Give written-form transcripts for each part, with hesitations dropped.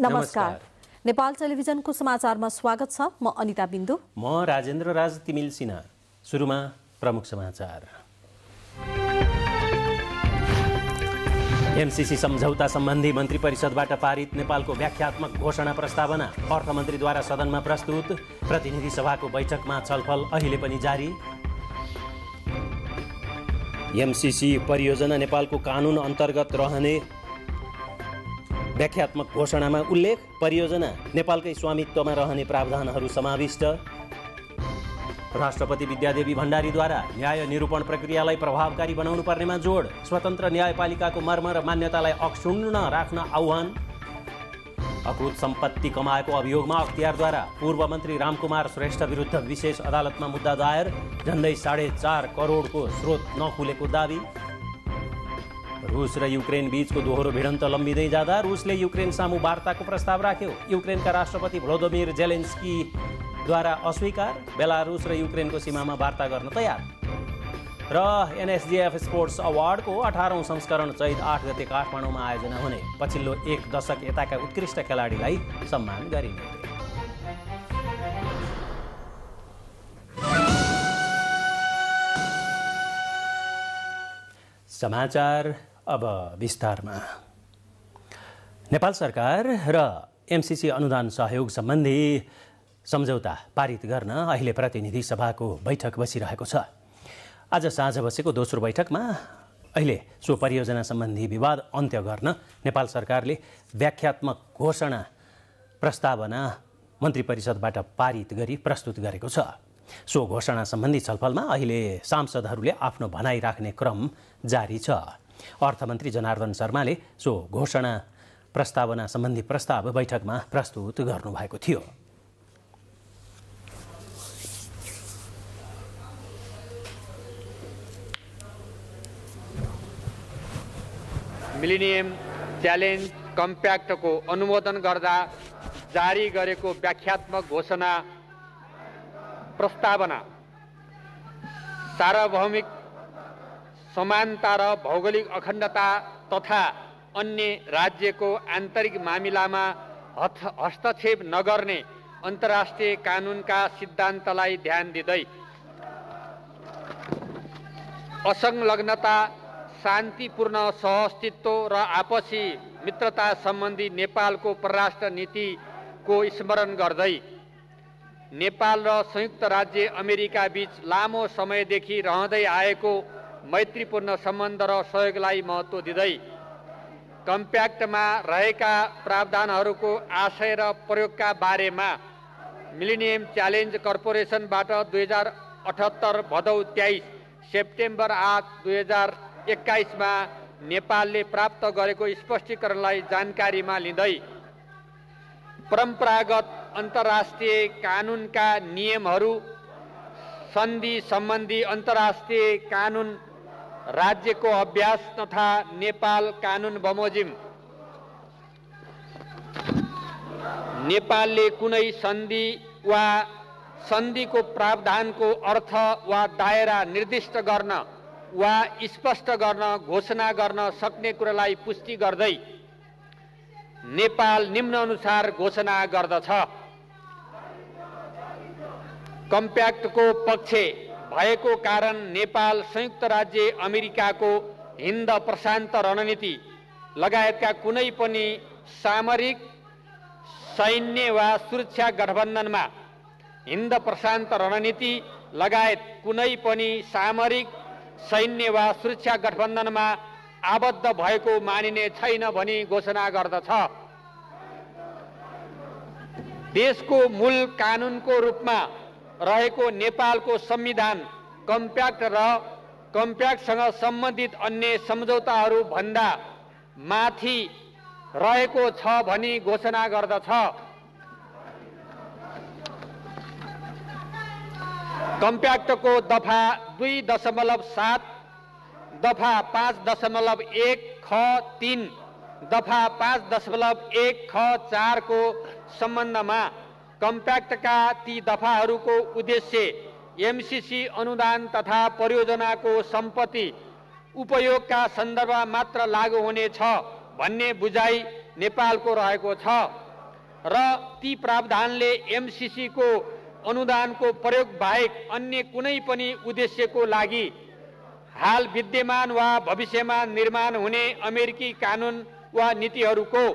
नमस्कार। नेपाल टेलिभिजनको समाचारमा स्वागत छ। म अनिता बिन्दु। म राजेन्द्र राज तिमिल सिन्हा। सुरुमा प्रमुख समाचार। एमसीसी सम्झौता सम्बन्धी मन्त्री परिषदबाट पारित नेपालको व्याख्यात्मक घोषणा प्रस्तावना अर्थमन्त्रीद्वारा सदनमा प्रस्तुत। प्रतिनिधि सभाको बैठकमा छलफल अहिले पनि जारी। एमसीसी परियोजना नेपालको कानुन अन्तर्गत रहने व्याख्यात्मक घोषणामा उल्लेख। परियोजना नेपालकै स्वामित्वमा रहने प्रावधानहरू समाविष्ट। राष्ट्रपति विद्यादेवी भण्डारीद्वारा न्याय निरूपण प्रक्रियालाई प्रभावकारी बनाउनु पर्नेमा जोड। स्वतन्त्र न्यायपालिकाको मर्म र मान्यतालाई अक्षुण्ण राख्न आह्वान। अकुत सम्पत्ति कमाएको अभियोगमा अख्तियारद्वारा पूर्व मन्त्री रामकुमार श्रेष्ठ विरुद्ध विशेष अदालतमा मुद्दा दायर। झन्डै 4.5 करोडको स्रोत नखुलेको दावी। रुस र युक्रेन बीचको दोहोरो भिडन्त लम्बिँदै जाँदा रुसले युक्रेन सामु वार्ताको प्रस्ताव राख्यो। युक्रेनका राष्ट्रपति भ्लोदोमिर जेलेन्स्कीद्वारा अस्वीकार। बेलारुस र युक्रेनको सीमामा वार्ता गर्न तयार। र एनएसजीएफ स्पोर्ट्स अवार्डको 18औं संस्करण चैत 8 गते काठमाडौँमा आयोजना हुने। पछिल्लो एक दशक यताका उत्कृष्ट खेलाडीलाई सम्मान गरिने। समाचार अब विस्तारमा। नेपाल सरकार र एमसीसी अनुदान सहयोग सम्बन्धी सम्झौता पारित गर्न अहिले प्रतिनिधि सभाको बैठक बसिरहेको छ। आज साँझ बसेको दोस्रो बैठकमा अहिले सो परियोजना सम्बन्धी विवाद अन्त्य गर्न नेपाल सरकारले व्याख्यात्मक घोषणा प्रस्तावना मन्त्री परिषदबाट पारित गरी प्रस्तुत गरेको छ। सो घोषणा सम्बन्धी छलफलमा अहिले सांसदहरूले आफ्नो भनाइ राख्ने क्रम जारी छ। अर्थमन्त्री जनार्दन शर्माले सो घोषणा प्रस्तावना सम्बन्धी प्रस्ताव बैठकमा प्रस्तुत गर्नुभएको थियो। मिलेनियम च्यालेन्ज कम्प्याक्टको अनुमोदन गर्दा जारी गरेको व्याख्यात्मक घोषणा प्रस्तावना सार्वभौमिक समानता र भौगोलिक अखण्डता तथा अन्य राज्यको आन्तरिक मामिलामा हस्तक्षेप नगर्ने अन्तर्राष्ट्रिय कानुनका सिद्धान्तलाई ध्यान दिँदै असंलग्नता, शान्तिपूर्ण सहअस्तित्व र आपसी मित्रता सम्बन्धी नेपालको परराष्ट्र नीतिको स्मरण गर्दै नेपाल र संयुक्त राज्य अमेरिका बीच लामो समयदेखि रहँदै आएको मैत्रीपूर्ण सम्बन्ध र सहयोगलाई महत्त्व दिँदै कम्प्याक्टमा रहेका प्रावधानहरूको आशय र प्रयोगका बारेमा मिलेनियम च्यालेन्ज कर्पोरेसनबाट 2078 भदौ 23 सेप्टेम्बर 8 2021 मा नेपालले प्राप्त गरेको स्पष्टीकरणलाई जानकारीमा लिँदै परम्परागत अन्तर्राष्ट्रिय कानुनका नियमहरू, सन्धि सम्बन्धी अन्तर्राष्ट्रिय कानुन, राज्यको अभ्यास तथा नेपाल कानुन बमोजिम नेपालले कुनै सन्धि वा सन्धिको प्रावधानको अर्थ वा दायरा निर्दिष्ट गर्न वा स्पष्ट गर्न घोषणा गर्न सक्ने कुरालाई पुष्टि गर्दै नेपाल निम्नानुसार घोषणा गर्दछ। कम्प्याक्टको पक्ष भएको कारण नेपाल संयुक्त राज्य अमेरिकाको हिन्द प्रशान्त रणनीति लगायतका कुनै पनि सामरिक, सैन्य वा सुरक्षा गठबन्धनमा हिन्द प्रशान्त रणनीति लगायत कुनै पनि सामरिक, सैन्य वा सुरक्षा गठबन्धनमा आबद्ध भएको मानिने छैन भनी घोषणा गर्दछ। देशको मूल कानुनको रूपमा रहेको नेपालको संविधान कम्प्याक्ट र कम्प्याक्टसँग सम्बन्धित अन्य सम्झौताहरू भन्दा माथि रहेको छ भनी घोषणा गर्दछ। कम्प्याक्टको दफा 2.7, दफा 5.1 ख 3, दफा 5.1 ख 4 को सम्बन्धमा कम्प्याक्टका ती दफाहरूको उद्देश्य एमसीसी अनुदान तथा परियोजनाको सम्पत्ति उपयोगका सन्दर्भमा मात्र लागू हुनेछ भन्ने बुझाइ नेपालको रहेको छ। र ती प्रावधानले एमसीसी को अनुदानको प्रयोग बाहेक अन्य कुनै पनि उद्देश्यको लागि हाल विद्यमान वा भविष्यमा निर्माण हुने अमेरिकी कानुन वा नीतिहरूको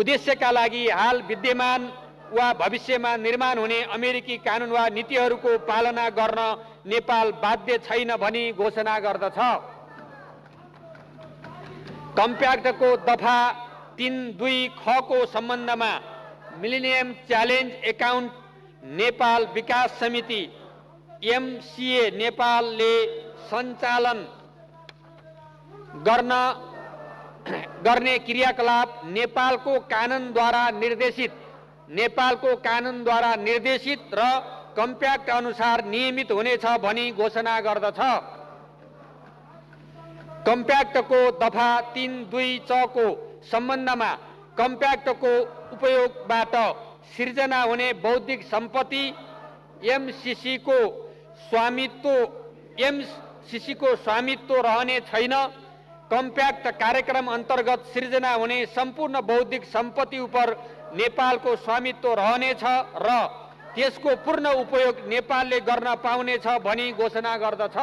उद्देश्यका लागि हाल विद्यमान वा भविष्यमा निर्माण हुने अमेरिकी कानुन वा नीतिहरूको पालना गर्न नेपाल बाध्य छैन भनी घोषणा गर्दछ। कम्प्याक्टको दफा 3.2 ख को सम्बन्धमा मिलेनियम च्यालेन्ज एकाउन्ट नेपाल विकास समिति एमसीए नेपालले सञ्चालन गर्ने क्रियाकलाप नेपालको कानुनद्वारा निर्देशित र कम्प्याक्ट अनुसार नियमित हुनेछ भनी घोषणा गर्दछ। कम्प्याक्टको दफा 3.2 च को सम्बन्धमा कम्प्याक्टको उपयोगबाट सिर्जना हुने बौद्धिक सम्पत्ति एमसीसी को स्वामित्व रहने छैन। कम्प्याक्ट कार्यक्रम अन्तर्गत सिर्जना हुने सम्पूर्ण बौद्धिक सम्पत्ति उपर नेपालको स्वामित्व रहनेछ र त्यसको पूर्ण उपयोग नेपालले गर्न पाउनेछ भनी घोषणा गर्दछ।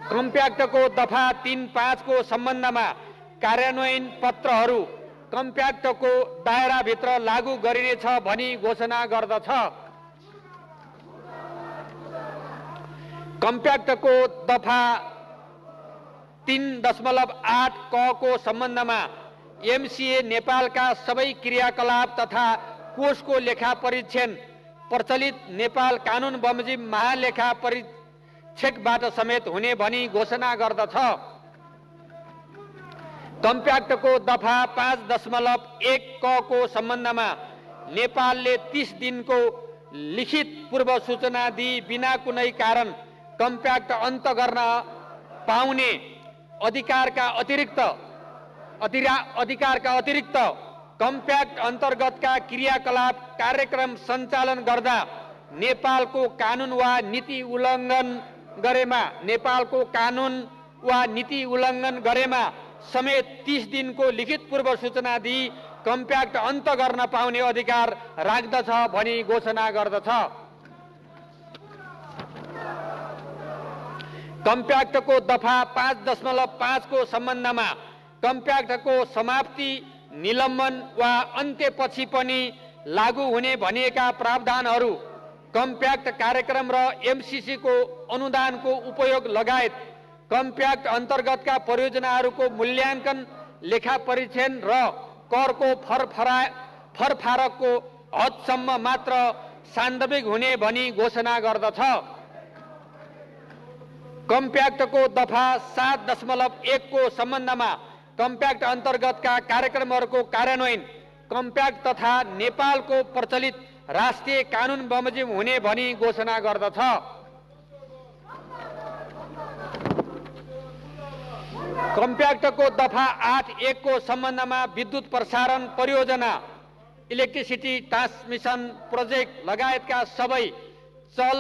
कम्प्याक्टको दफा 3.5 को सम्बन्धमा कार्यान्वयन पत्रहरू कम्प्याक्टको दायराभित्र लागू गरिनेछ भनी घोषणा गर्दछ। कम्प्याक्टको दफा 3.8 क को सम्बन्धमा एमसीए नेपालका सबै क्रियाकलाप तथा कोषको लेखा परीक्षण प्रचलित नेपाल कानुन बमोजिम महालेखा परीक्षकबाट समेत हुने भनी घोषणा गर्दछ। कम्प्याक्टको दफा 5.1 क को सम्बन्धमा नेपालले 30 दिनको लिखित पूर्व सूचना दिई बिना कुनै कारण कम्प्याक्ट अन्त गर्न पाउने अधिकारका अतिरिक्त कम्प्याक्ट अन्तर्गतका क्रियाकलाप कार्यक्रम सञ्चालन गर्दा नेपालको कानुन वा नीति उल्लङ्घन गरेमा समेत 30 दिनको लिखित पूर्व सूचना दिई कम्प्याक्ट अन्त गर्न पाउने अधिकार राख्दछ भनी घोषणा गर्दछ। कम्प्याक्टको दफा 5.5 को सम्बन्धमा कम्प्याक्टको समाप्ति निलम्बन वा अन्त्यपछि पनि लागू हुने भनिएका प्रावधानहरू कम्प्याक्ट कार्यक्रम र एमसीसी को अनुदानको उपयोग लगायत कम्प्याक्ट अन्तर्गतका परियोजनाहरूको मूल्याङ्कन लेखा परीक्षण र करको फरफारकको हदसम्म मात्र सान्दर्भिक हुने भनी घोषणा गर्दछ। कम्प्याक्टको दफा 7.1 को सम्बन्धमा कम्प्याक्ट अन्तर्गतका कार्यक्रमहरूको कार्यान्वयन कम्प्याक्ट तथा नेपालको प्रचलित राष्ट्रिय कानुन बमोजिम हुने भनी घोषणा गर्दछ। कम्प्याक्टको दफा 8.1 को सम्बन्धमा विद्युत प्रसारण परियोजना इलेक्ट्रिसिटी ट्रान्समिसन प्रोजेक्ट लगायतका सबै चल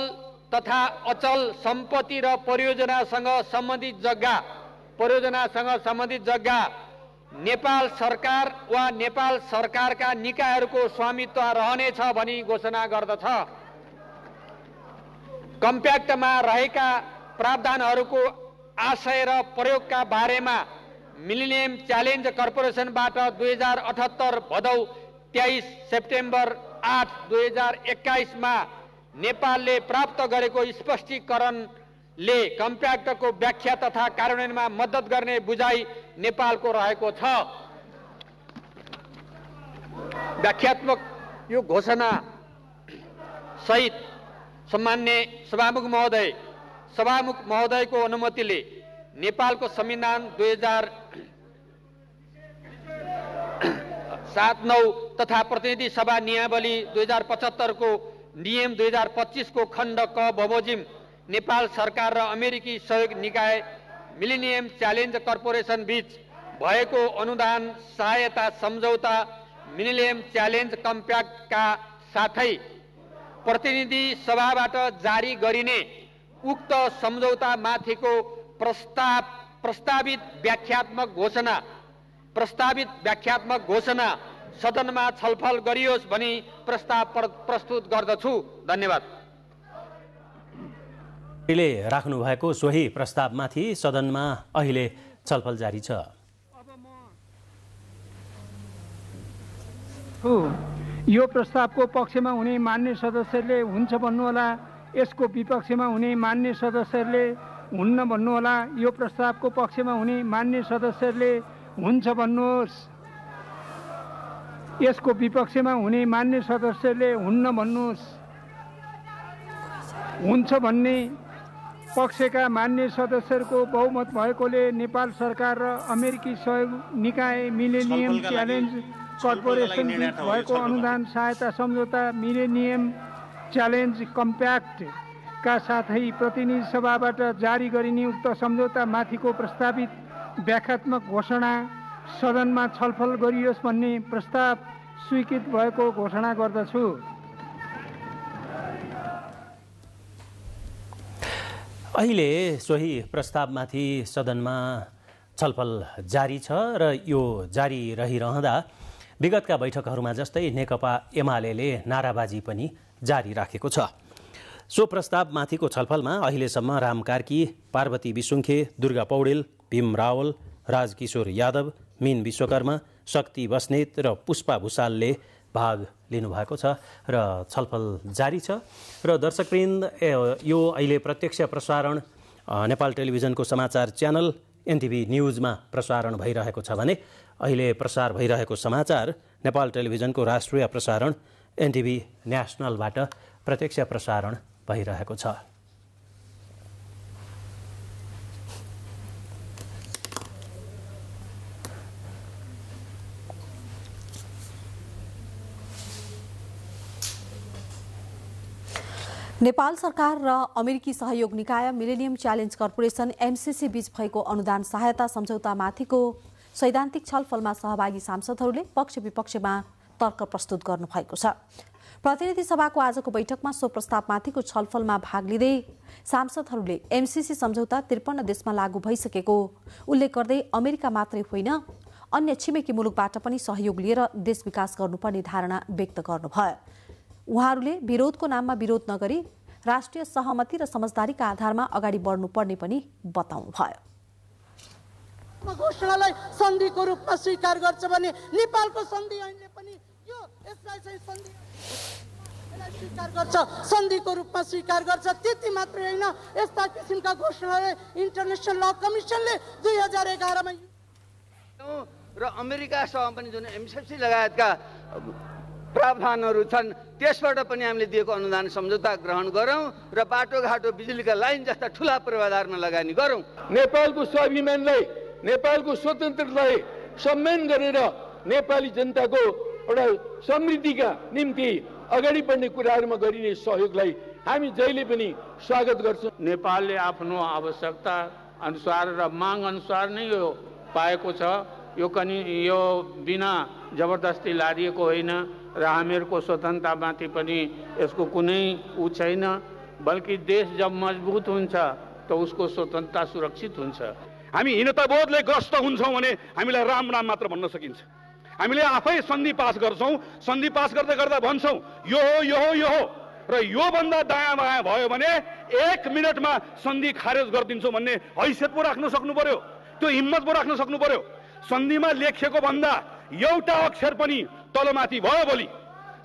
तथा अचल सम्पत्ति र परियोजनासँग सम्बन्धित जग्गा नेपाल सरकार वा नेपाल सरकारका निकायहरूको स्वामित्व रहनेछ भनी घोषणा गर्दछ। कम्प्याक्टमा रहेका प्रावधानहरूको आशय र प्रयोगका बारेमा मिलेनियम च्यालेन्ज कर्पोरेसनबाट 2078 भदौ 23 सेप्टेम्बर 8 2021 मा नेपालले प्राप्त गरेको स्पष्टीकरणले कम्प्याक्टको व्याख्या तथा कार्यान्वयनमा मद्दत गर्ने बुझाइ नेपालको रहेको छ। व्याख्यात्मक यो घोषणा सहित सम्मान्य सभामुख महोदयको अनुमतिले नेपालको संविधान 2007-9 तथा प्रतिनिधि सभा नियमावली 2075 को नियम 2025 को खण्ड क बमोजिम नेपाल सरकार र अमेरिकी सहयोग निकाय मिलेनियम च्यालेन्ज कर्पोरेसन बीच भएको अनुदान सहायता सम्झौता मिलेनियम च्यालेन्ज कम्प्याक्टका साथै प्रतिनिधि सभाबाट जारी गरिने उक्त सम्झौता माथिको प्रस्तावित व्याख्यात्मक घोषणा प्रस्तावित व्याख्यात्मक घोषणा सदनमा छलफल गरियोस् भनी प्रस्ताव प्रस्तुत गर्दछु। धन्यवाद। अहिले राख्नु भएको सोही प्रस्तावमाथि सदनमा अहिले छलफल जारी छ। यो प्रस्तावको पक्षमा हुने मान्य सदस्यले हुन्छ भन्नुहोला, यसको विपक्षमा हुने मान्य सदस्यले हुन्न भन्नुहोला। यो प्रस्तावको पक्षमा हुने मान्य सदस्यले हुन्छ भन्नुहोस्, यसको विपक्षमा हुने मान्य सदस्यले हुन्न भन्नुहोस्। हुन्छ भन्ने पक्षका मान्य सदस्यहरूको बहुमत भएकोले नेपाल सरकार र अमेरिकी सहयोग निकाय मिलेनियम च्यालेन्ज कर्पोरेसन बीच भएको अनुदान सहायता सम्झौता मिलेनियम च्यालेन्ज कम्प्याक्टका साथै प्रतिनिधि सभाबाट जारी गरिने उक्त सम्झौता माथिको प्रस्तावित व्याख्यात्मक घोषणा सदनमा छलफल गरियोस् भन्ने प्रस्ताव स्वीकृत भएको घोषणा गर्दछु। अहिले सोही प्रस्तावमाथि सदनमा छलफल जारी छ र यो जारी रहिरहँदा विगतका बैठकहरूमा जस्तै नेकपा एमाले नाराबाजी पनि जारी राखेको छ। सो प्रस्तावमाथिको छलफलमा अहिलेसम्म राम कार्की, पार्वती विसुङ्खे, दुर्गा पौडेल, भीम रावल, राजकिशोर यादव, मीन विश्वकर्मा, शक्ति बस्नेत र पुष्पा भुसालले भाग लिनुभएको छ र छलफल जारी छ। र दर्शकवृन्द, यो अहिले प्रत्यक्ष प्रसारण नेपाल टेलिभिजनको समाचार च्यानल एनटिभी न्युजमा प्रसारण भइरहेको छ भने अहिले प्रसार भइरहेको समाचार नेपाल टेलिभिजनको राष्ट्रिय प्रसारण एनटिभी नेसनलबाट प्रत्यक्ष प्रसारण भइरहेको छ। नेपाल सरकार र अमेरिकी सहयोग निकाय मिलेनियम च्यालेन्ज कर्पोरेसन एमसीसी बीच भएको अनुदान सहायता सम्झौतामाथिको सैद्धान्तिक छलफलमा सहभागी सांसदहरूले पक्ष विपक्षमा तर्क प्रस्तुत गर्नुभएको छ। प्रतिनिधि सभाको आजको बैठकमा सो प्रस्तावमाथिको छलफलमा भाग लिँदै सांसदहरूले एमसीसी सम्झौता 53 देशमा लागू भइसकेको उल्लेख गर्दै अमेरिका मात्रै होइन अन्य छिमेकी मुलुकबाट पनि सहयोग लिएर देश विकास गर्नुपर्ने धारणा व्यक्त गर्नुभयो। उहाँहरूले विरोधको नाममा विरोध नगरी राष्ट्रिय सहमति र समझदारीका आधारमा अगाडि बढ्नुपर्ने पनि बताउनुभयो। घोषणालाई सन्धिको रूपमा स्वीकार गर्छ भने नेपालको सन्धि ऐनले पनि यो यसलाई चाहिँ स्वीकार गर्छ, सन्धिको रूपमा स्वीकार गर्छ। त्यति मात्रै होइन, यस्ता किसिमका घोषणाले इन्टरनेसनल ल कमिसनले 2011 मा र अमेरिकासँग पनि जुन एमसीसी लगायतका प्रावधानहरू छन् त्यसबाट पनि हामीले दिएको अनुदान सम्झौता ग्रहण गरौँ र बाटोघाटो बिजुलीका लाइन जस्ता ठुला पूर्वाधारमा लगानी गरौँ। नेपालको स्वाभिमानलाई, नेपालको स्वतन्त्रतालाई सम्मान गरेर नेपाली जनताको एउटा समृद्धिका निम्ति अगाडि बढ्ने कुराहरूमा गरिने सहयोगलाई हामी जहिले पनि स्वागत गर्छौँ। नेपालले आफ्नो आवश्यकता अनुसार र माग अनुसार नै यो पाएको छ। यो बिना जबरदस्ती लादिएको होइन र हामीहरूको स्वतन्त्रतामाथि पनि यसको कुनै छैन, बल्कि देश जब मजबुत हुन्छ त उसको स्वतन्त्रता सुरक्षित हुन्छ। हामी हीनताबोधले ग्रस्त हुन्छौँ भने हामीलाई राम राम मात्र भन्न सकिन्छ। हामीले आफै सन्धि पास गर्छौँ, सन्धि पास गर्दै गर्दा भन्छौँ यो हो यो हो यो हो र योभन्दा दायाँ बायाँ भयो भने 1 मिनटमा सन्धि खारेज गरिदिन्छौँ भन्ने हैसियत पो राख्न सक्नु पर्यो, त्यो हिम्मत पो राख्न सक्नु पर्यो। सन्धिमा लेखिएको भन्दा एउटा अक्षर पनि तलमाथि भयो भोलि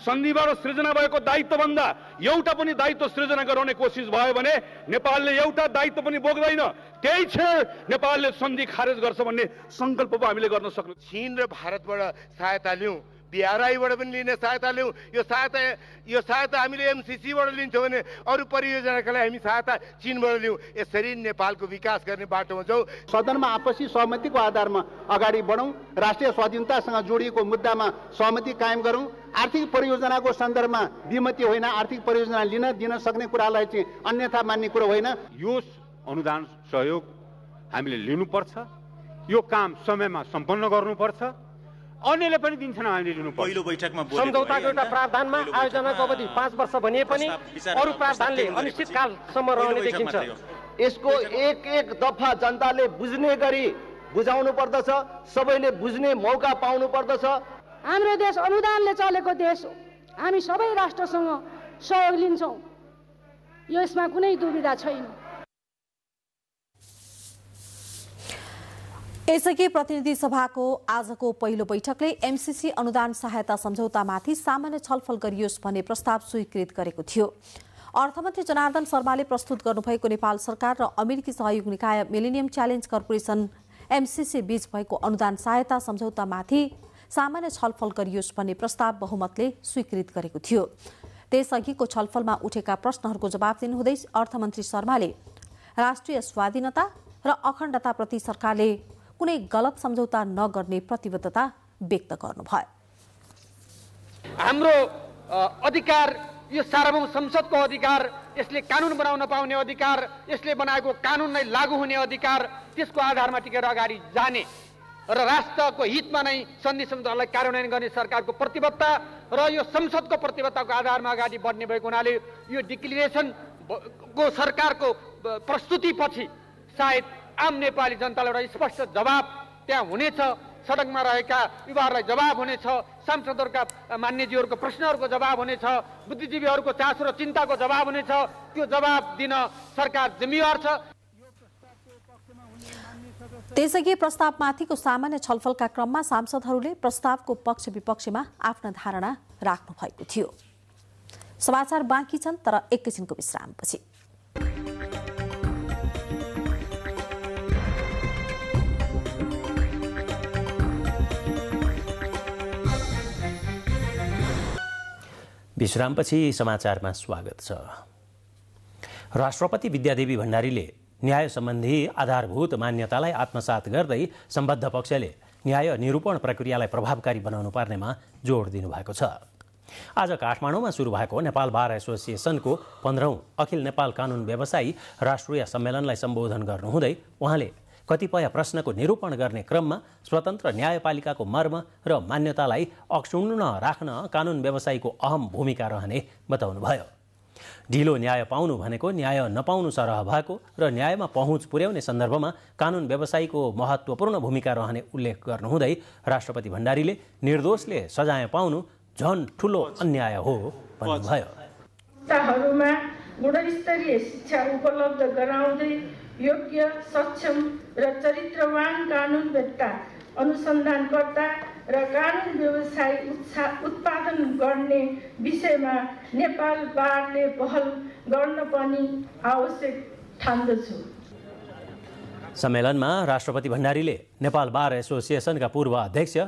सन्धिबाट सृजना भएको दायित्व भन्दा एउटा पनि दायित्व सृजना गराउने कोसिस भयो भने नेपालले एउटा दायित्व पनि बोक्दैन। त्यही क्षण नेपालले सन्धि खारेज गर्छ भन्ने संकल्प पो हामीले गर्न सक्नु। चीन र भारतबाट सहायता लिउँ, बीआरआईबाट पनि लिने सहायता लिउँ। यो सहायता हामीले एमसीसीबाट लिन्छौँ भने अरू परियोजनाका लागि हामी सहायता चीनबाट लिउँ। यसरी नेपालको विकास गर्ने बाटोमा जाउँ। सदनमा आपसी सहमतिको आधारमा अगाडि बढौँ। राष्ट्रिय स्वाधीनतासँग जोडिएको मुद्दामा सहमति कायम गरौँ। आर्थिक परियोजनाको सन्दर्भमा विमति होइन, आर्थिक परियोजना लिन दिन सक्ने कुरालाई चाहिँ अन्यथा मान्ने कुरो होइन। यो अनुदान सहयोग हामीले लिनुपर्छ, यो काम समयमा सम्पन्न गर्नुपर्छ, अन्यले पनि दिन्छन् हामीले लिनु पर्छ। पहिलो बैठकमा सम्झौताको एउटा प्रावधानमा आयोजनाको अवधि 5 वर्ष भनिए पनि अरू प्रावधानले अनिश्चितकालसम्म रहने देखिन्छ। यसको एक दफा जनताले बुझ्ने गरी बुझाउनु पर्दछ, सबैले बुझ्ने मौका पाउनु पर्दछ। हाम्रो देश अनुदानले चलेको देश हो। हामी सबै राष्ट्रसँग सहयोग लिन्छौँ, यसमा कुनै दुविधा छैन। यसअघि प्रतिनिधि सभाको आजको पहिलो बैठकले एमसीसी अनुदान सहायता सम्झौतामाथि सामान्य छलफल गरियोस् भन्ने प्रस्ताव स्वीकृत गरेको थियो। अर्थमन्त्री जनार्दन शर्माले प्रस्तुत गर्नुभएको नेपाल सरकार र अमेरिकी सहयोग निकाय मिलेनियम च्यालेन्ज कर्पोरेसन एमसीसी बीच भएको अनुदान सहायता सम्झौतामाथि सामान्य छलफल गरियोस् भन्ने प्रस्ताव बहुमतले स्वीकृत गरेको थियो। त्यसअघिको छलफलमा उठेका प्रश्नहरूको जवाब दिनुहुँदै अर्थमन्त्री शर्माले राष्ट्रिय स्वाधीनता र अखण्डताप्रति सरकारले कुनै गलत सम्झौता नगर्ने प्रतिबद्धता व्यक्त गर्नुभयो। हाम्रो अधिकार, यो सार्वभौम संसदको अधिकार, यसले कानुन बनाउन पाउने अधिकार, यसले बनाएको कानुन नै लागू हुने अधिकार, त्यसको आधारमा टिकेर अगाडि जाने र राष्ट्रको हितमा नै सन्धि सम्झौतालाई कार्यान्वयन गर्ने सरकारको प्रतिबद्धता र यो संसदको प्रतिबद्धताको आधारमा अगाडि बढ्ने भएको हुनाले यो डिक्लेरेसन को सरकारको प्रस्तुतिपछि सायद आम नेपाली जनतालाई एउटा स्पष्ट जवाब त्यहाँ हुनेछ, सडकमा रहेका युवाहरूलाई जवाब हुनेछ, सांसदहरूका मान्यजीहरूको प्रश्नहरूको जवाब हुनेछ, बुद्धिजीवीहरूको चासो र चिन्ताको जवाब हुनेछ। त्यो जवाब दिन सरकार जिम्मेवार छ। त्यसअघि प्रस्तावमाथिको सामान्य छलफलका क्रममा सांसदहरूले प्रस्तावको पक्ष विपक्षमा आफ्ना धारणा राख्नु भएको थियो। समाचार बाँकी छन् तर एकैछिनको विश्रामपछि। विश्रामपछि समाचारमा स्वागत छ। राष्ट्रपति विद्यादेवी भण्डारीले न्याय सम्बन्धी आधारभूत मान्यतालाई आत्मसात गर्दै सम्बद्ध पक्षले न्याय निरूपण प्रक्रियालाई प्रभावकारी बनाउनु पर्नेमा जोड दिनुभएको छ। आज काठमाडौँमा सुरु भएको नेपाल बार एसोसिएसनको 15औं अखिल नेपाल कानुन व्यवसायी राष्ट्रिय सम्मेलनलाई सम्बोधन गर्नुहुँदै उहाँले कतिपय प्रश्नको निरूपण गर्ने क्रममा स्वतन्त्र न्यायपालिकाको मर्म र मान्यतालाई अक्षुण्ण राख्न कानुन व्यवसायीको अहम भूमिका रहने बताउनुभयो। ढिलो न्याय पाउनु भनेको न्याय नपाउनु सरह भएको र न्यायमा पहुँच पुर्याउने सन्दर्भमा कानुन व्यवसायीको महत्त्वपूर्ण भूमिका रहने उल्लेख गर्नुहुँदै राष्ट्रपति भण्डारीले निर्दोषले सजाय पाउनु झन ठूलो अन्याय हो भन्नुभयो। गुणस्तरीय शिक्षा उपलब्ध गराउँदै योग्य, सक्षम र चरित्रवान कानुनवेत्ता, अनुसन्धानकर्ता र कानुन व्यवसाय उत्पादन गर्ने विषयमा नेपाल बारले पहल गर्न पनि आवश्यक ठान्दछु। सम्मेलनमा राष्ट्रपति भण्डारीले नेपाल बार एसोसिएसनका पूर्व अध्यक्ष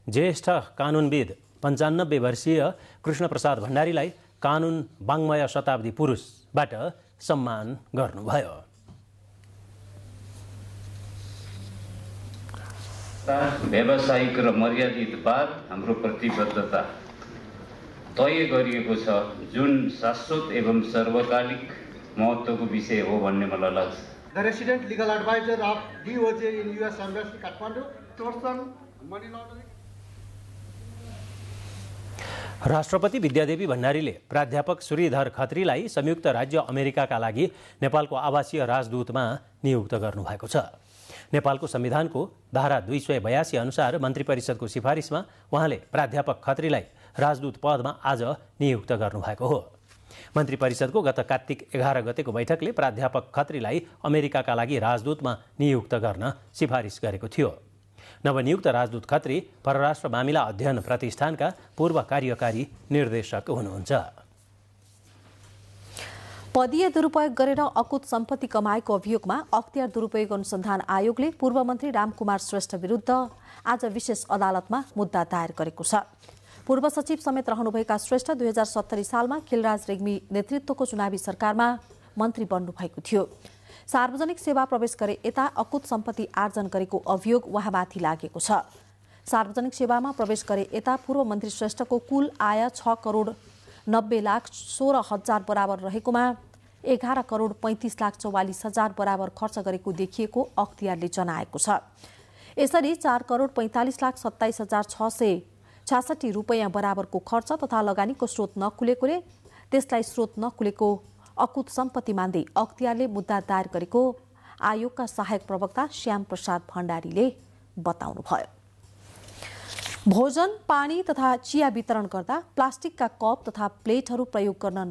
ज्येष्ठ कानुनविद 95 वर्षीय कृष्णप्रसाद भण्डारीलाई कानुन वाङ्मय शताब्दी पुरुषबाट सम्मान गर्नुभयो। व्यावसायिक र मर्यादित बार हाम्रो प्रतिबद्धता तय गरिएको छ, जुन शाश्वत एवं सर्वकालिक महत्त्वको विषय हो भन्ने मलाई लाग्छ। The resident legal advisor of DOJ in US Embassy Kathmandu, Torsten money laundering. राष्ट्रपति विद्यादेवी भण्डारीले प्राध्यापक श्रीधर खत्रीलाई संयुक्त राज्य अमेरिकाका लागि नेपालको आवासीय राजदूतमा नियुक्त गर्नुभएको छ। नेपालको संविधानको धारा 282 अनुसार मन्त्री परिषदको सिफारिसमा उहाँले प्राध्यापक खत्रीलाई राजदूत पदमा आज नियुक्त गर्नुभएको हो। मन्त्री परिषदको गत कार्तिक 11 गतेको बैठकले प्राध्यापक खत्रीलाई अमेरिकाका लागि राजदूतमा नियुक्त गर्न सिफारिस गरेको थियो। नवनियुक्त राजदूत खत्री परराष्ट्र मामिला अध्ययन प्रतिष्ठानका पूर्व कार्यकारी निर्देशक हुनुहुन्छ। पदीय दुरुपयोग गरेर अकुत सम्पत्ति कमाएको अभियोगमा अख्तियार दुरुपयोग अनुसन्धान आयोगले पूर्व मन्त्री रामकुमार श्रेष्ठ विरुद्ध आज विशेष अदालतमा मुद्दा दायर गरेको छ। पूर्व सचिव समेत रहनुभएका श्रेष्ठ 2070 सालमा खिलराज रेग्मी नेतृत्वको चुनावी सरकारमा मन्त्री बन्नुभएको थियो। सार्वजनिक सेवा प्रवेश गरे यता अकुत सम्पत्ति आर्जन गरेको अभियोग उहाँमाथि लागेको छ। सार्वजनिक सेवामा प्रवेश गरे यता पूर्व मन्त्री श्रेष्ठको कुल आय 6,90,16,00,000 बराबर रहेकोमा 11,35,44,000 बराबर खर्च गरेको देखिएको अख्तियारले जनाएको छ। यसरी 4,45,27,666 रुपैयाँ बराबरको खर्च तथा लगानीको स्रोत नखुलेकोले त्यसलाई स्रोत नखुलेको अकुत सम्पत्ति मान्दै अख्तियारले मुद्दा दायर गरेको आयोगका सहायक प्रवक्ता श्याम प्रसाद भण्डारीले बताउनुभयो। भोजन, पानी तथा चिया वितरण गर्दा प्लास्टिकका कप तथा प्लेटहरू प्रयोग गर्न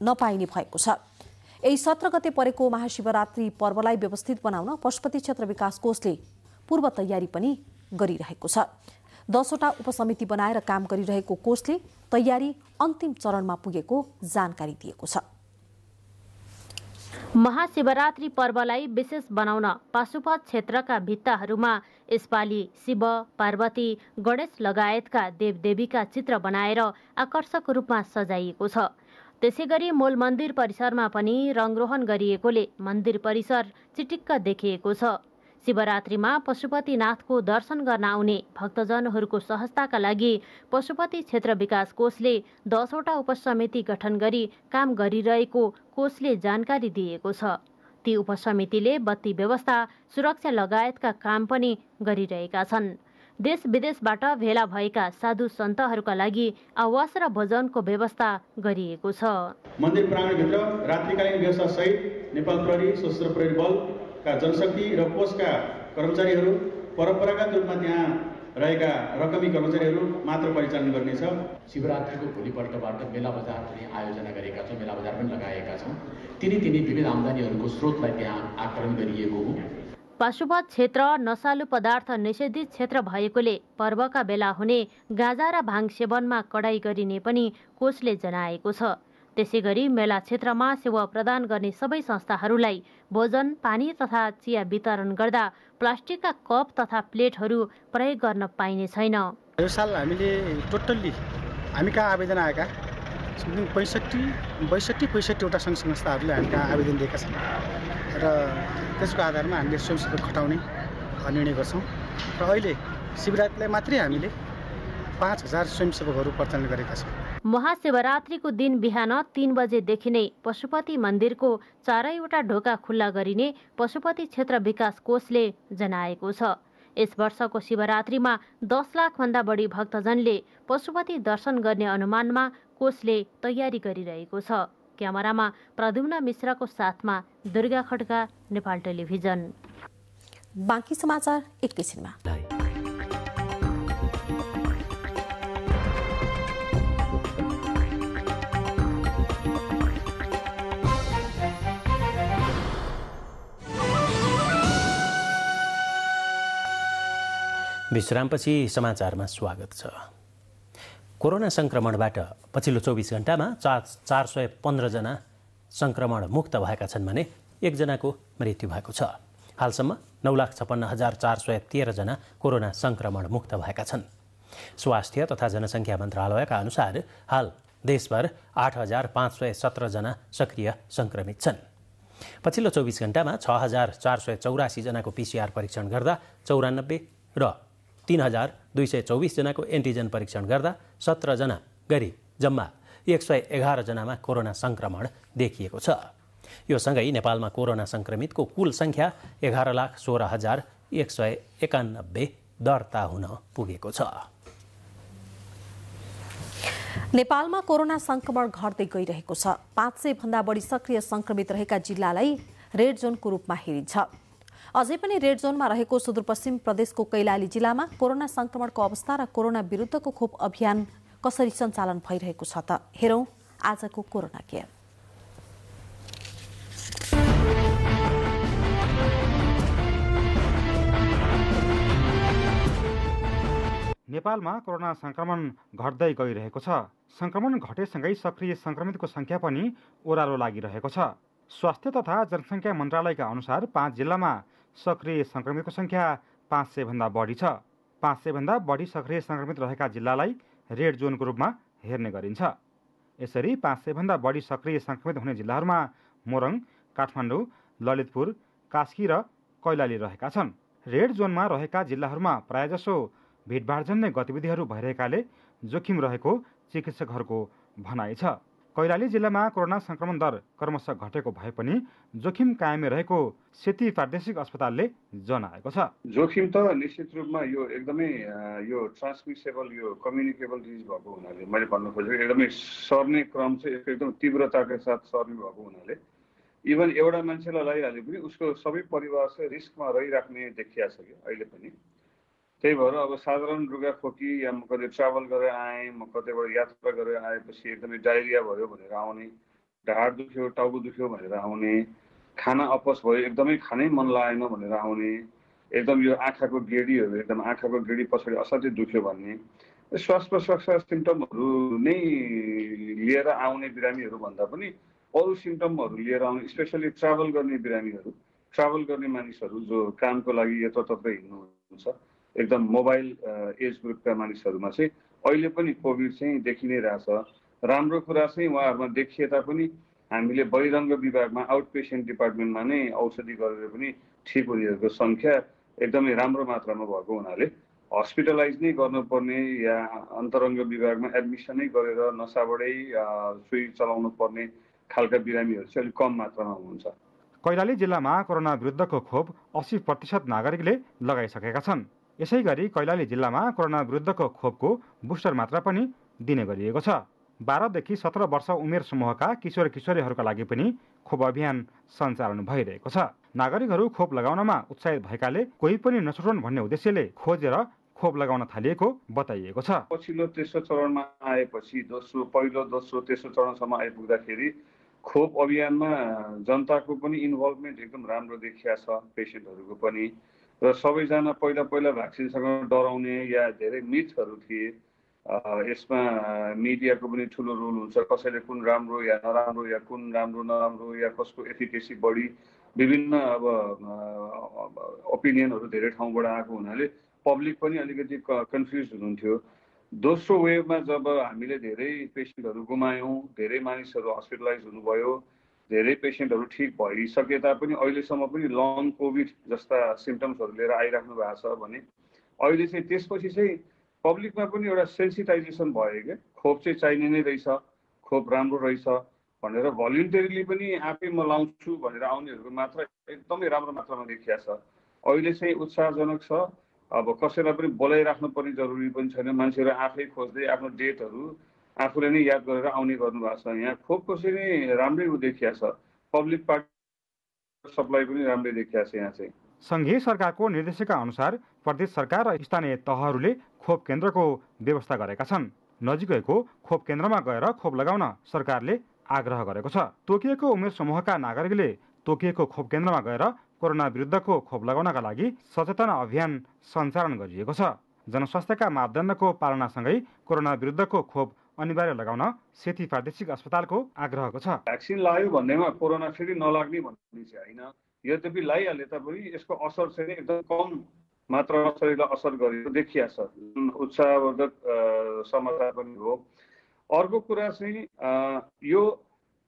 नपाइने भएको छ। यही 17 गते परेको महाशिवरात्रि पर्वलाई व्यवस्थित बनाउन पशुपति क्षेत्र विकास कोषले पूर्व तयारी पनि गरिरहेको छ। 10 वटा उपसमिति बनाएर काम गरिरहेको कोषले तयारी अन्तिम चरणमा पुगेको जानकारी दिएको छ। महाशिवरात्रि पर्वलाई विशेष बनाउन पाशुपत क्षेत्रका भित्ताहरूमा यसपालि शिव, पार्वती, गणेश लगायतका देवदेवीका चित्र बनाएर आकर्षक रूपमा सजाइएको छ। त्यसैगरी मूल मन्दिर परिसरमा पनि रङरोहन गरिएकोले मन्दिर परिसर चिटिक्क देखिएको छ। शिवरात्रिमा पशुपतिनाथको दर्शन गर्न आउने भक्तजनहरूको सहजताका लागि पशुपति क्षेत्र विकास कोषले 10 वटा उपसमिति गठन गरी काम गरिरहेको कोषले जानकारी दिएको छ। ती उपसमितिले बत्ती व्यवस्था, सुरक्षा लगायतका काम पनि गरिरहेका छन्। देश विदेशबाट भेला भएका साधु सन्तहरूका लागि आवास र भोजनको व्यवस्था गरिएको छ। मन्दिर प्राङ्गणभित्र रात्रिकालीन व्यवस्था सहित नेपाल प्रहरी, सशस्त्र प्रहरी बलका जनशक्ति र कोषका कर्मचारीहरू, परम्परागत रूपमा त्यहाँ रहेका रकमी कर्मचारीहरू मात्र परिचालन गर्नेछ। शिवरात्रिको भोलिपल्टबाट मेला बजार पनि आयोजना गरेका छौँ, मेला बजार पनि लगाएका छौँ। तिनी विविध आम्दानीहरूको स्रोतलाई त्यहाँ आकलन गरिएको हो। पाशुपत क्षेत्र नशालु पदार्थ निषेधित क्षेत्र भएकोले पर्वका बेला हुने गाँजा र भाङ सेवनमा कडाई गरिने पनि कोषले जनाएको छ। त्यसैगरी मेला क्षेत्रमा सेवा प्रदान गर्ने सबै संस्थाहरूलाई भोजन, पानी तथा चिया वितरण गर्दा प्लास्टिकका कप तथा प्लेटहरू प्रयोग गर्न पाइने छैन। यो साल हामीले टोटल्ली हामी कहाँ आवेदन आएका 65 वटा सङ्घ संस्थाहरूले हामी कहाँ आवेदन दिएका छन् र त्यसको आधारमा हामीले स्वयंसेवक खटाउने निर्णय गर्छौँ र अहिले शिवरात्रिलाई मात्रै हामीले 5000 स्वयंसेवकहरू प्रचलन गरेका छौँ। महाशिवरात्रिको दिन बिहान 3 बजेदेखि नै पशुपति मन्दिरको 4वटा ढोका खुल्ला गरिने पशुपति क्षेत्र विकास कोषले जनाएको छ। यस वर्षको शिवरात्रिमा 10 लाखभन्दा बढी भक्तजनले पशुपति दर्शन गर्ने अनुमानमा कोषले तयारी गरिरहेको छ। क्यामेरामा प्रद्युम्न मिश्रको साथमा दुर्गा खड्का, नेपाल टेलिभिजन। बाँकी समाचार एकैछिनमा। विश्रामपछि समाचारमा स्वागत छ। कोरोना संक्रमणबाट पछिल्लो 24 घण्टामा 415 जना संक्रमण मुक्त भएका छन् भने 1 जनाको मृत्यु भएको छ। हालसम्म 9,56,413 जना कोरोना संक्रमण मुक्त भएका छन्। स्वास्थ्य तथा जनसङ्ख्या मन्त्रालयका अनुसार हाल देशभर 8,517 जना सक्रिय संक्रमित छन्। पछिल्लो 24 घण्टामा 6,484 जनाको PCR परीक्षण गर्दा 94 र 3,224 जनाको एन्टिजन परीक्षण गर्दा 17 जना गरी जम्मा 111 जनामा कोरोना संक्रमण देखिएको छ। यो सँगै नेपालमा कोरोना संक्रमितको कुल सङ्ख्या 11,16,191 दर्ता हुन पुगेको छ। नेपालमा कोरोना संक्रमण घट्दै गइरहेको छ। 500 भन्दा बढी सक्रिय संक्रमित रहेका जिल्लालाई रेड जोनको रूपमा हेरिन्छ। अझै पनि रेड जोनमा रहेको सुदूरपश्चिम प्रदेशको कैलाली जिल्लामा कोरोना संक्रमणको अवस्था र कोरोना विरुद्धको खोप अभियान कसरी सञ्चालन भइरहेको छ त हेरौं आजको कोरोना केयर। नेपालमा कोरोना संक्रमण घट्दै गइरहेको छ। संक्रमण घटेसँगै सक्रिय संक्रमितको संख्या पनि ओह्रालो लागिरहेको छ। स्वास्थ्य तथा जनसङ्ख्या मन्त्रालयका अनुसार 5 जिल्लामा सक्रिय संक्रमितको संख्या 500 भन्दा बढी छ। 500 भन्दा बढी सक्रिय संक्रमित रहेका जिल्लालाई रेड जोनको रूपमा हेर्ने गरिन्छ। यसरी 500 भन्दा बढी सक्रिय संक्रमित हुने जिल्लाहरूमा मोरङ, काठमाडौँ, ललितपुर, कास्की र कैलाली रहेका छन्। रेड जोनमा रहेका जिल्लाहरूमा प्रायजसो भिडभाडजन्य गतिविधिहरू भइरहेकाले जोखिम रहेको चिकित्सकहरूको भनाइ छ। कैलाली जिल्लामा कोरोना संक्रमण दर क्रमशः घटेको भए पनि जोखिम कायमै रहेको सेती प्रादेशिक अस्पतालले जनाएको छ। जोखिम त निश्चित रूपमा यो एकदमै यो ट्रान्समिसेबल यो कम्युनिकेबल डिजिज भएको हुनाले मैले भन्न खोजेको एकदमै सर्ने क्रम चाहिँ एकदम तीव्रताका साथ सर्ने भएको हुनाले इभन एउटा मान्छेलाई लैहाले पनि उसको सबै परिवार चाहिँ रिस्कमा रहिराख्ने देखिया छ कि अहिले पनि। त्यही भएर अब साधारण रुगाखोकी या म कतै ट्राभल गरेर आएँ, म कतैबाट यात्रा गरेर आएपछि एकदमै डायरिया भयो भनेर आउने, ढाड दुख्यो टाउको दुख्यो भनेर आउने, खाना अपच भयो एकदमै खानै मन लागेन भनेर आउने, एकदम यो आँखाको गेडीहरू एकदम आँखाको गेडी पछाडि असाध्यै दुख्यो भन्ने, श्वास प्रश्वासका सिम्टमहरू नै लिएर आउने बिरामीहरू भन्दा पनि अरू सिम्टमहरू लिएर आउने, स्पेसली ट्राभल गर्ने बिरामीहरू, ट्राभल गर्ने मानिसहरू जो कामको लागि यताततै हिँड्नुहुन्छ, एकदम मोबाइल एज ग्रुपका मानिसहरूमा चाहिँ अहिले पनि कोभिड चाहिँ देखि नै रहेछ। राम्रो कुरा चाहिँ उहाँहरूमा देखिए तापनि हामीले बहिरङ्ग विभागमा आउट पेसेन्ट डिपार्टमेन्टमा नै औषधि गरेर पनि ठिक हुनेहरूको सङ्ख्या एकदमै राम्रो मात्रामा भएको हुनाले हस्पिटलाइज नै गर्नुपर्ने या अन्तरङ्ग विभागमा एडमिसनै गरेर नसाबाटै सुई चलाउनु पर्ने खालका बिरामीहरू चाहिँ अलिक कम मात्रामा हुनुहुन्छ। कैलाली जिल्लामा कोरोना विरुद्धको खोप 80% नागरिकले लगाइसकेका छन्। यसै गरी कैलाली जिल्लामा कोरोना विरुद्धको खोपको बुस्टर मात्रा पनि दिने गरिएको छ। 12 देखि 17 वर्ष उमेर समूहका किशोर किशोरीहरूका लागि पनि खोप अभियान सञ्चालन भइरहेको छ। नागरिकहरू खोप लगाउनमा उत्साहित भएकाले कोही पनि नछुटुन् भन्ने उद्देश्यले खोजेर खोप लगाउन थालिएको बताइएको छ। पछिल्लो तेस्रो चरणमा आएपछि पहिलो दोस्रो तेस्रो चरणसम्म आइपुग्दाखेरि खोप अभियानमा जनताको पनि इन्भल्भमेन्ट एकदम राम्रो देखिया छ, पेसेन्टहरूको पनि, र सबैजना पहिला भ्याक्सिनसँग डराउने या धेरै मिथहरू थिए। यसमा मिडियाको पनि ठुलो रोल हुन्छ, कसैले कुन राम्रो या नराम्रो या कुन राम्रो नराम्रो या कसको एफिकेसी बढी विभिन्न अब ओपिनियनहरू धेरै ठाउँबाट आएको हुनाले पब्लिक पनि अलिकति कन्फ्युज हुनुहुन्थ्यो। दोस्रो वेभमा जब हामीले धेरै पेसेन्टहरू गुमायौँ, धेरै मानिसहरू हस्पिटलाइज हुनुभयो, धेरै पेसेन्टहरू ठिक भइसके तापनि अहिलेसम्म पनि लङ कोभिड जस्ता सिम्टम्सहरू लिएर आइराख्नु भएको छ भने अहिले चाहिँ त्यसपछि चाहिँ पब्लिकमा पनि एउटा सेन्सिटाइजेसन भयो क्या, खोप चाहिँ चाहिने नै रहेछ, खोप राम्रो रहेछ भनेर भलिन्टरीली पनि आफै म लाउँछु भनेर आउनेहरूको मात्रा एकदमै राम्रो मात्रामा देखिया छ। अहिले चाहिँ उत्साहजनक छ। अब कसैलाई पनि बोलाइराख्नु पर्ने जरुरी पनि छैन, मान्छेहरू आफै खोज्दै आफ्नो डेटहरू आफूले नै याद गरेर आउने गर्नुभएको छ। यहाँ खोपको चाहिँ नै राम्रै देखिया छ, पब्लिक पार्ट सप्लाई पनि राम्रै देखिया छ। यहाँ चाहिँ संघीय सरकारको निर्देशिका अनुसार प्रदेश सरकार र स्थानीय तहहरूले खोप केन्द्रको व्यवस्था गरेका छन्। नजिकैको खोप केन्द्रमा गएर खोप लगाउन सरकारले आग्रह गरेको छ। तोकिएको उमेर समूहका नागरिकले तोकिएको खोप केन्द्रमा गएर कोरोना विरुद्धको खोप लगाउनका लागि सचेतना अभियान सञ्चालन गरिएको छ। जनस्वास्थ्यका मापदण्डको पालनासँगै कोरोना विरुद्धको खोप अनिवार्य लगाउन सेती प्रादेशिक अस्पतालको आग्रहको छ। भ्याक्सिन लगायो भन्दैमा कोरोना फेरि नलाग्ने भन्ने चाहिँ होइन, यद्यपि लगाइहाले तापनि यसको असर चाहिँ एकदम कम मात्रामा शरीरलाई असर गरेको देखिया छ। उत्साहवर्धक समाचार पनि हो। अर्को कुरा चाहिँ यो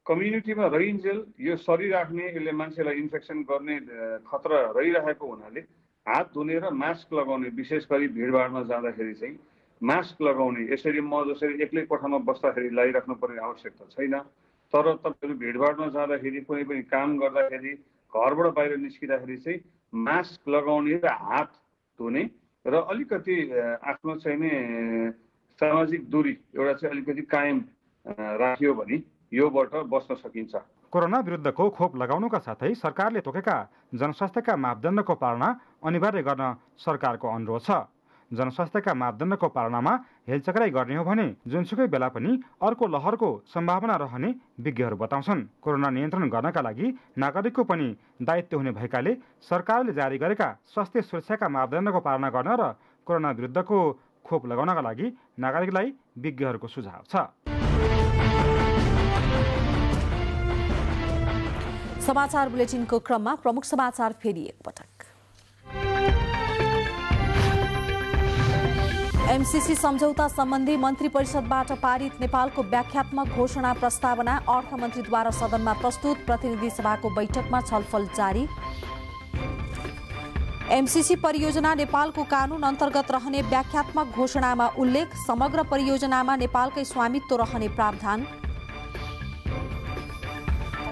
कम्युनिटीमा रहिन्जेल यो सरिराख्ने, यसले मान्छेलाई इन्फेक्सन गर्ने खतरा रहिरहेको हुनाले हात धुने र मास्क लगाउने, विशेष गरी भिडभाडमा जाँदाखेरि चाहिँ मास्क लगाउने। यसरी म जसरी एक्लै कोठामा बस्दाखेरि लगाइराख्नु पर्ने आवश्यकता छैन, तर तपाईँहरू भिडभाडमा जाँदाखेरि कुनै पनि काम गर्दाखेरि घरबाट बाहिर निस्किँदाखेरि चाहिँ मास्क लगाउने र हात धुने र अलिकति आफ्नो चाहिँ नि सामाजिक दूरी एउटा चाहिँ अलिकति कायम राख्यो भने योबाट बस्न सकिन्छ। कोरोना विरुद्धको खोप लगाउनुका साथै सरकारले तोकेका जनस्वास्थ्यका मापदण्डको पालना अनिवार्य गर्न सरकारको अनुरोध छ। जनस्वास्थ्यका मापदण्डको पालनामा हेलचक्राइ गर्ने हो भने जुनसुकै बेला पनि अर्को लहरको सम्भावना रहने विज्ञहरू बताउँछन्। कोरोना नियन्त्रण गर्नका लागि नागरिकको पनि दायित्व हुने भएकाले सरकारले जारी गरेका स्वास्थ्य सुरक्षाका मापदण्डको पालना गर्न र कोरोना विरुद्धको खोप लगाउनका लागि नागरिकलाई विज्ञहरूको सुझाव छ। समाचार बुलेटिनको क्रममा प्रमुख समाचार फेरि एकपटक। एमसीसी सम्झौता सम्बन्धी मन्त्री परिषदबाट पारित नेपालको व्याख्यात्मक घोषणा प्रस्तावना अर्थमन्त्रीद्वारा सदनमा प्रस्तुत, प्रतिनिधि सभाको बैठकमा छलफल जारी। एमसीसी परियोजना नेपालको कानून अन्तर्गत रहने व्याख्यात्मक घोषणामा उल्लेख, समग्र परियोजनामा नेपालकै स्वामित्व रहने प्रावधान।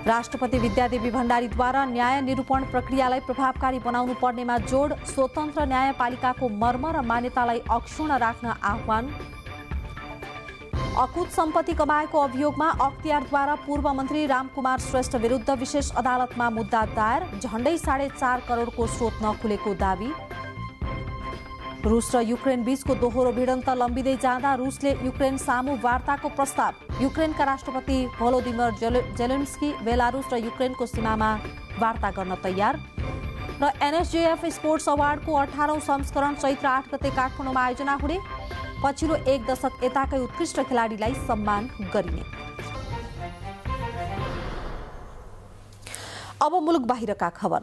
राष्ट्रपति विद्यादेवी भण्डारीद्वारा न्याय निरूपण प्रक्रियालाई प्रभावकारी बनाउनु पर्नेमा जोड, स्वतन्त्र न्यायपालिकाको मर्म र मान्यतालाई अक्षुण्ण राख्न आह्वान। अकुत सम्पत्ति कमाएको अभियोगमा अख्तियारद्वारा पूर्व मन्त्री रामकुमार श्रेष्ठ विरुद्ध विशेष अदालतमा मुद्दा दायर। झण्डै 4.5 करोडको स्रोत नखुलेको दावी। रुस र युक्रेन बीचको दोहोरो भिडन्त लम्बिँदै जाँदा रुसले युक्रेन सामु वार्ताको प्रस्ताव। युक्रेनका राष्ट्रपति भोलोदिमिर जेलेन्स्की बेलारुस र युक्रेनको सीमामा वार्ता गर्न तयार। र एनएसजेएफ स्पोर्ट्स अवार्डको 18औं संस्करण चैत्र 8 गते काठमाडौँमा आयोजना हुने। पछिल्लो 1 दशक यताकै उत्कृष्ट खेलाडीलाई सम्मान गरिने। अब मुलुक बाहिरका खबर।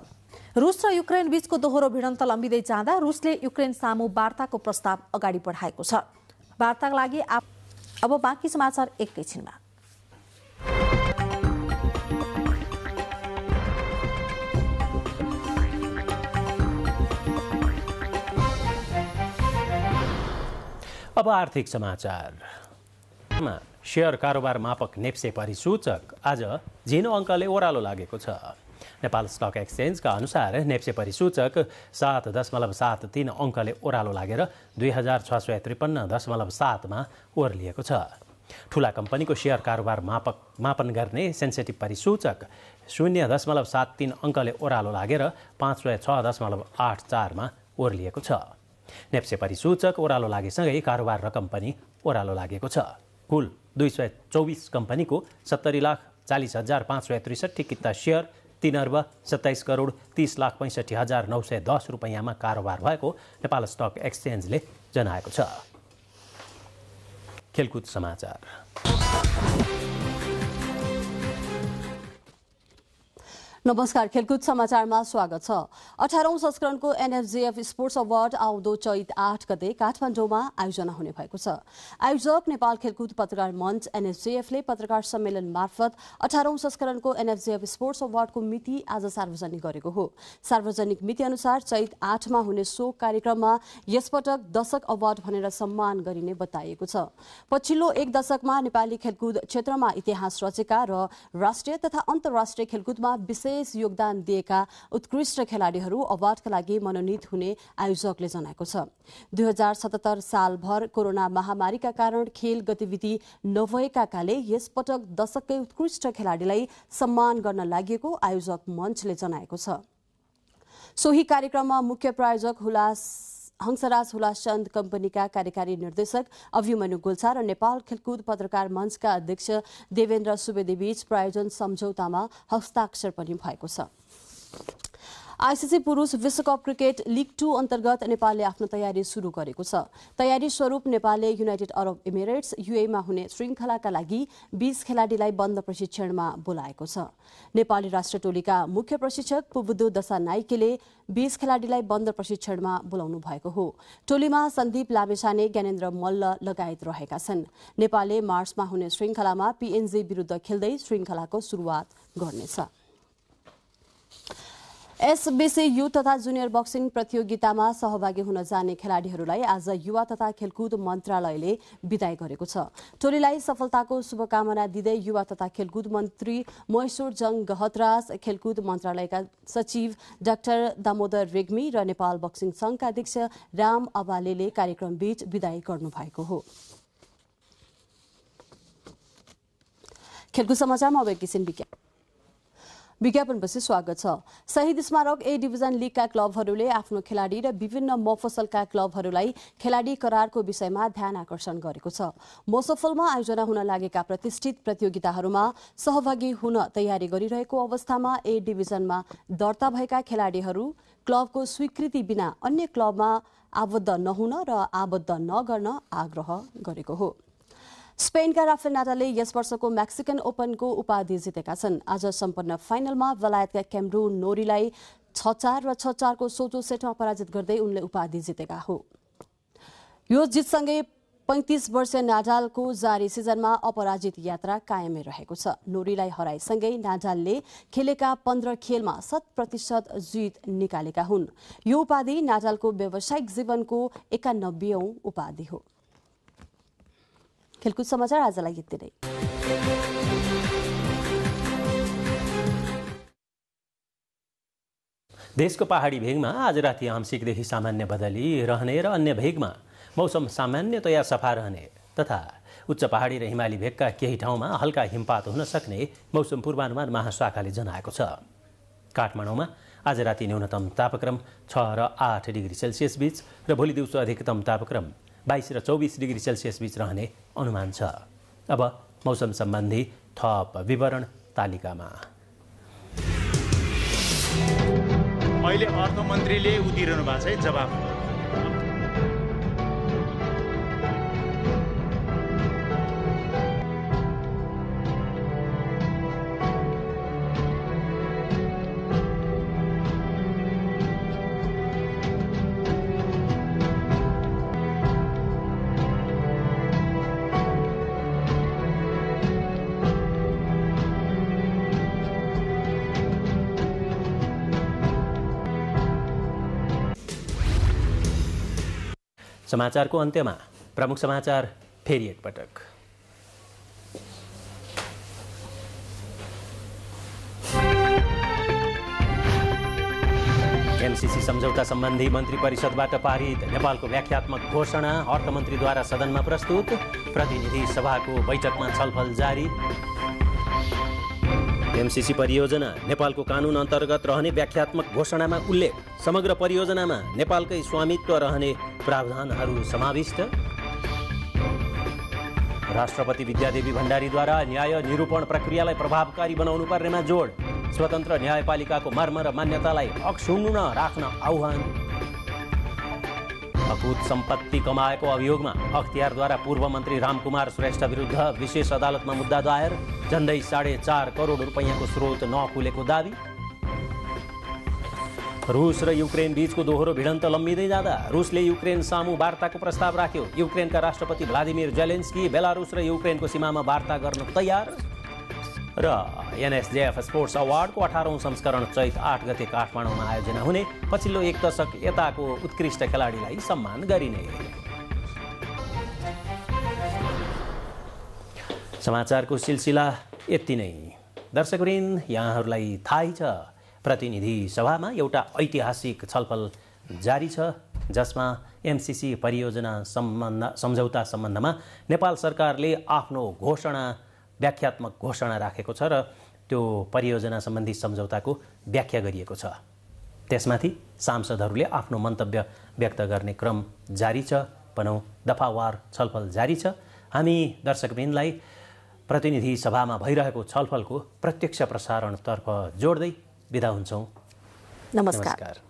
रुस र युक्रेन बीचको दोहोरो भिडन्त लम्बिँदै जाँदा रुसले युक्रेन सामु वार्ताको प्रस्ताव अगाडि बढाएको छ। वार्ताका लागि अब बाँकी समाचार एकैछिनमा। अब आर्थिक समाचार। शेयर कारोबार मापक नेप्से परिसूचक आज झिनो अङ्कले ओह्रालो लागेको छ। नेपाल स्टक एक्सचेन्जका अनुसार नेप्से परिसूचक 7.73 अङ्कले ओह्रालो लागेर 2653.7 मा ओर्लिएको छ। ठूला कम्पनीको शेयर कारोबार मापन गर्ने सेन्सिटिभ परिसूचक 0.73 अङ्कले ओह्रालो लागेर 506.84 मा ओर्लिएको छ। नेप्से परिसूचक ओह्रालो लागेसँगै कारोबार रकम पनि ओह्रालो लागेको छ। कुल 224 कम्पनीको 70,40,563 किता शेयर 3,27,30,65,910 रुपैयाँमा कारोबार भएको नेपाल स्टक एक्सचेन्जले जनाएको छ। खेलकुद समाचार। नमस्कार, खेलकुद समाचारमा स्वागत छ। 18औं संस्करणको एनएफजेएफ स्पोर्ट्स अवार्ड आउँदो चैत 8 गते काठमाडौँमा आयोजना हुने भएको छ। आयोजक नेपाल खेलकुद पत्रकार मञ्च एनएफजेएफले पत्रकार सम्मेलन मार्फत 18औं संस्करणको एनएफजेएफ स्पोर्ट्स अवार्डको मिति आज सार्वजनिक गरेको हो। सार्वजनिक मिति अनुसार चैत 8 मा हुने सो कार्यक्रममा यसपटक दशक अवार्ड भनेर सम्मान गरिने बताइएको छ। पछिल्लो 1 दशकमा नेपाली खेलकुद क्षेत्रमा इतिहास रचेका र राष्ट्रिय तथा अन्तर्राष्ट्रिय खेलकुदमा विशेष योगदान दिएका उत्कृष्ट खेलाडीहरू अवार्डका लागि मनोनित हुने आयोजकले जनाएको छ। 2077 सालभर कोरोना महामारीका कारण खेल गतिविधि नभएकाले यसपटक दशककै उत्कृष्ट खेलाडीलाई सम्मान गर्न लागि आयोजक मञ्चले जनाएको छ। सोही कार्यक्रममा मुख्य प्रायोजक हंसराज हुलासचन्द कम्पनीका कार्यकारी निर्देशक अभिमन्यु गोल्छा र नेपाल खेलकुद पत्रकार मञ्चका अध्यक्ष देवेन्द्र सुवेदीबीच प्रायोजन सम्झौतामा हस्ताक्षर पनि भएको छ। आईसीसी पुरुष विश्वकप क्रिकेट लिग 2 अन्तर्गत नेपालले आफ्नो तयारी सुरु गरेको छ। तयारी स्वरूप नेपालले युनाइटेड अरब इमिरेट्स यूएईमा हुने श्रृङ्खलाका लागि 20 खेलाडीलाई बन्द प्रशिक्षणमा बोलाएको छ। नेपाली राष्ट्रिय टोलीका मुख्य प्रशिक्षक पुबुदु दशानाइकेले 20 खेलाडीलाई बन्द प्रशिक्षणमा बोलाउनु भएको हो। टोलीमा सन्दीप लामेछाने, ज्ञानेन्द्र मल्ल लगायत रहेका छन्। नेपालले मार्चमा हुने श्रृङ्खलामा पीएनजी विरुद्ध खेल्दै श्रृङ्खलाको सुरुवात गर्नेछ। एसबीसी युथ तथा जुनियर बक्सिङ प्रतियोगितामा सहभागी हुन जाने खेलाडीहरूलाई आज युवा तथा खेलकुद मन्त्रालयले बिदाई गरेको छ। टोलीलाई सफलताको शुभकामना दिँदै युवा तथा खेलकुद मन्त्री महेश्वर जङ गहतराज, खेलकुद मन्त्रालयका सचिव डाक्टर दामोदर रेग्मी र नेपाल बक्सिङ संघका अध्यक्ष राम अबालेले कार्यक्रमबीच बिदाई गर्नुभएको हो। खेलकुद समाचारमा अब एकैछिन विज्ञापनपछि स्वागत छ। शहीद स्मारक ए डिभिजन लीगका क्लबहरूले आफ्नो खेलाडी र विभिन्न मफसलका क्लबहरूलाई खेलाडी करारको विषयमा ध्यान आकर्षण गरेको छ। मोसफलमा आयोजना हुन लागेका प्रतिष्ठित प्रतियोगिताहरूमा सहभागी हुन तयारी गरिरहेको अवस्थामा ए डिभिजनमा दर्ता भएका खेलाडीहरू क्लबको स्वीकृति बिना अन्य क्लबमा आबद्ध नहुन र आबद्ध नगर्न आग्रह गरेको हो। स्पेनका राफेल नाडालले यस वर्षको मेक्सिकन ओपनको उपाधि जितेका छन्। आज सम्पन्न फाइनलमा बेलायतका क्यामरून नोरीलाई 6-4 र 6-4 को सोझो सेटमा पराजित गर्दै उनले उपाधि जितेका हो। यो जितसँगै 35 वर्षीय नाडालको जारी सिजनमा अपराजित यात्रा कायमै रहेको छ। नोरीलाई हराइसँगै नाडालले खेलेका 15 खेलमा 100% जित निकालेका हुन्। यो उपाधि नाडालको व्यावसायिक जीवनको 91औं उपाधि हो। खेलकुद समाचार आजलाई यति नै। देशको पहाडी भेगमा आज राति आंशिकदेखि सामान्य बदली रहने र अन्य भेगमा मौसम सामान्यतया सफा रहने तथा उच्च पहाडी र हिमाली भेगका केही ठाउँमा हल्का हिमपात हुन सक्ने मौसम पूर्वानुमान महाशाखाले जनाएको छ। काठमाडौँमा आज राति न्यूनतम तापक्रम 6 र 8 डिग्री सेल्सियस बीच र भोलि दिउँसो अधिकतम तापक्रम 22 र 24 डिग्री सेल्सियस बीच रहने अनुमान छ। अब मौसम सम्बन्धी थप विवरण तालिकामा। अहिले अर्थमन्त्रीले उदिरहनु भएको छ जवाफ। समाचारको अन्त्यमा प्रमुख समाचार फेरि एकपटक। एमसीसी सम्झौता सम्बन्धी मन्त्री परिषदबाट पारित नेपालको व्याख्यात्मक घोषणा अर्थमन्त्रीद्वारा सदनमा प्रस्तुत। प्रतिनिधि सभाको बैठकमा छलफल जारी। एमसीसी परियोजना नेपालको कानुन अन्तर्गत रहने व्याख्यात्मक घोषणामा उल्लेख। समग्र परियोजनामा नेपालकै स्वामित्व रहने प्रावधानहरू समाविष्ट। राष्ट्रपति विद्यादेवी भण्डारीद्वारा न्याय निरूपण प्रक्रियालाई प्रभावकारी बनाउनु पर्नेमा जोड। स्वतन्त्र न्यायपालिकाको मर्म र मान्यतालाई अक्षुण्ण राख्न आह्वान। अकुत सम्पत्ति कमाएको अभियोगमा अख्तियारद्वारा पूर्व मन्त्री रामकुमार श्रेष्ठ विरुद्ध विशेष अदालतमा मुद्दा दायर। झन्डै 4.5 करोड रुपैयाँको स्रोत नखुलेको दावी। रुस र युक्रेन बीचको दोहोरो भिडन्त लम्बिँदै जाँदा रुसले युक्रेन सामु वार्ताको प्रस्ताव राख्यो। युक्रेनका राष्ट्रपति भ्लादिमिर जेलेन्स्की बेलारुस र युक्रेनको सीमामा वार्ता गर्न तयार। र एनएसजेएफ स्पोर्ट्स अवार्डको 18औं संस्करण चैत 8 गते काठमाडौँमा आयोजना हुने। पछिल्लो एक दशक यताको उत्कृष्ट खेलाडीलाई सम्मान गरिने। समाचारको सिलसिला यति नै। दर्शकवृन्द, यहाँहरूलाई थाहै छ प्रतिनिधि सभामा एउटा ऐतिहासिक छलफल जारी छ, जसमा एमसीसी परियोजना सम्झौता सम्बन्धमा नेपाल सरकारले आफ्नो व्याख्यात्मक घोषणा राखेको छ र त्यो परियोजना सम्बन्धी सम्झौताको व्याख्या गरिएको छ। त्यसमाथि सांसदहरूले आफ्नो मन्तव्य व्यक्त गर्ने क्रम जारी छ। भनौँ दफावार छलफल जारी छ। हामी दर्शकवृन्दलाई प्रतिनिधि सभामा भइरहेको छलफलको प्रत्यक्ष प्रसारणतर्फ जोड्दै बिदा हुन्छौँ। नमस्कार।